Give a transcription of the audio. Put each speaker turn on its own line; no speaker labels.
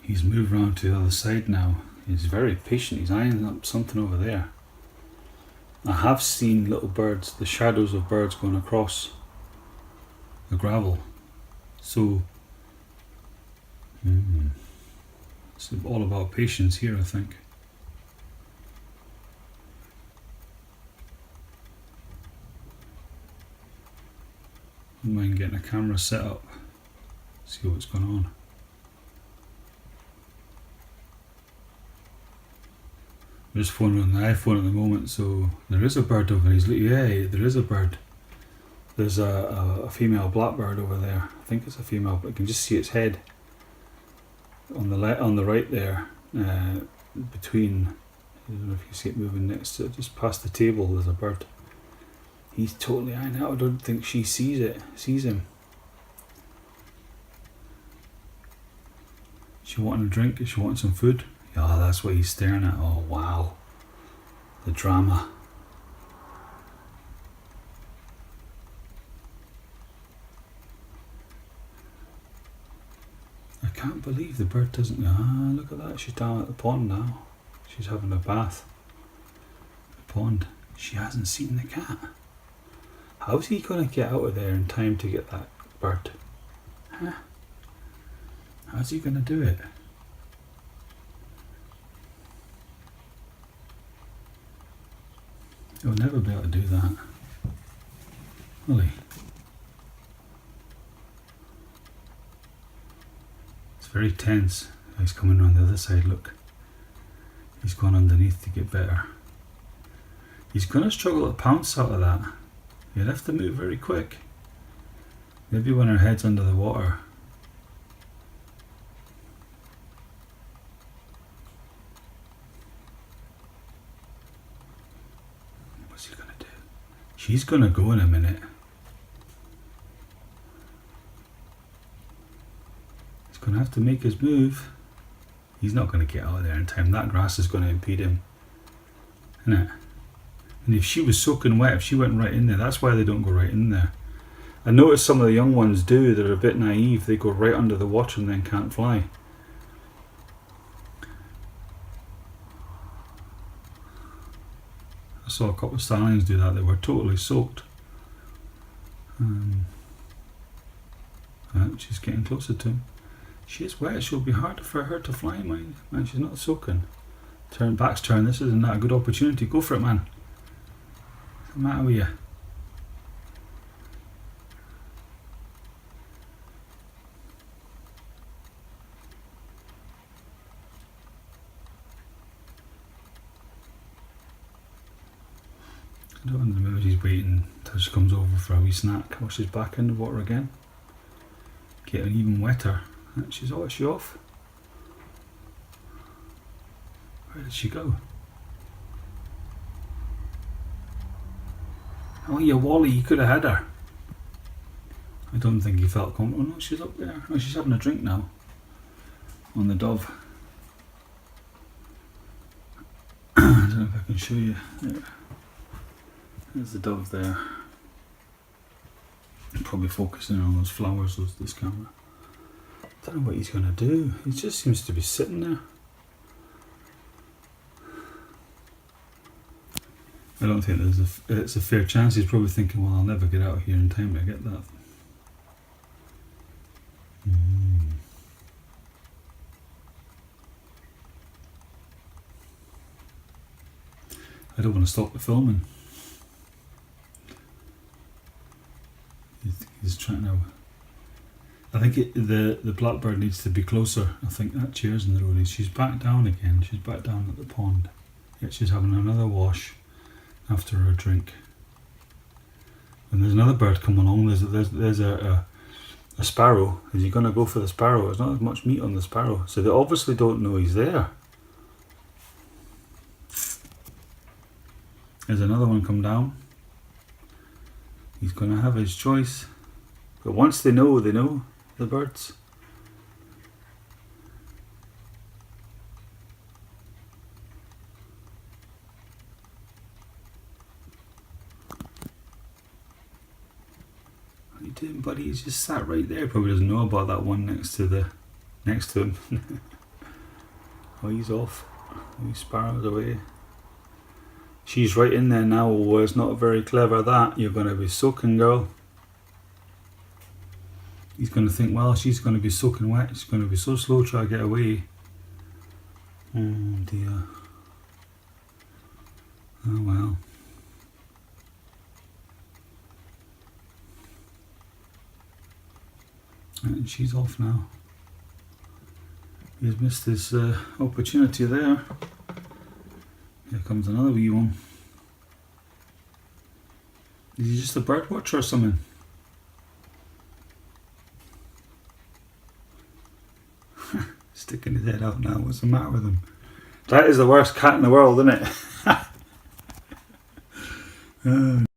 He's moved around to the other side now. He's very patient. He's eyeing up something over there. I have seen little birds, the shadows of birds going across the gravel. So, it's all about patience here, I think. I don't mind getting a camera set up, see what's going on. I'm just phoning on the iPhone at the moment, so there is a bird over there. Yeah, there is a bird. There's a female blackbird over there. I think it's a female, but I can just see its head on the right there, between. I don't know if you see it moving next to it, just past the table. There's a bird. He's totally eyeing it. I don't think she sees him. She wanting a drink? Is she wanting some food? Yeah, that's what he's staring at. Oh wow, the drama. I can't believe the bird doesn't. Look at that. She's down at the pond now. She's having a bath. The pond. She hasn't seen the cat. How's he going to get out of there in time to get that bird? Huh? How's he going to do it? He'll never be able to do that. Will he? It's very tense. He's coming around the other side, look. He's gone underneath to get better. He's going to struggle to pounce out of that. He'll have to move very quick. Maybe when her head's under the water. What's he going to do? She's going to go in a minute. He's going to have to make his move. He's not going to get out of there in time. That grass is going to impede him. Isn't it? And if she was soaking wet, if she went right in there, that's why they don't go right in there. I notice some of the young ones do, they're a bit naive, they go right under the water and then can't fly. I saw a couple of stallions do that, they were totally soaked. She's getting closer to him. She is wet, she'll be hard for her to fly, man. She's not soaking. Back's turn, this isn't that a good opportunity. Go for it, man. What's the matter with you? I don't know, maybe she's waiting until she comes over for a wee snack while she's back in the water again. Getting even wetter. Is she off? Where did she go? Oh, you Wally, you could have had her. I don't think he felt comfortable. Oh no, she's up there. Oh, she's having a drink now. On the dove. I don't know if I can show you. There. There's the dove there. Probably focusing on those flowers, this camera. I don't know what he's going to do. He just seems to be sitting there. I don't think it's a fair chance. He's probably thinking, well, I'll never get out of here in time to get that. I don't want to stop the filming. He's trying to. I think the blackbird needs to be closer. I think that chair's in the road. She's back down again. She's back down at the pond. Yet she's having another wash after her drink. And there's another bird coming along. There's a sparrow. Is he going to go for the sparrow? There's not as much meat on the sparrow, so they obviously don't know he's there. There's another one come down. He's going to have his choice. But once they know, the birds. What are you doing, buddy? He's just sat right there. Probably doesn't know about that one next to him. Oh, he's off. He sparrows away. She's right in there now. Oh, it's not very clever that. You're going to be soaking, girl. He's going to think, well, she's going to be soaking wet. She's going to be so slow trying to get away. Oh dear. Oh well. And she's off now. He's missed his opportunity there. Here comes another wee one. Is he just a bird watcher or something? Sticking his head out now. What's the matter with him? That is the worst cat in the world, isn't it?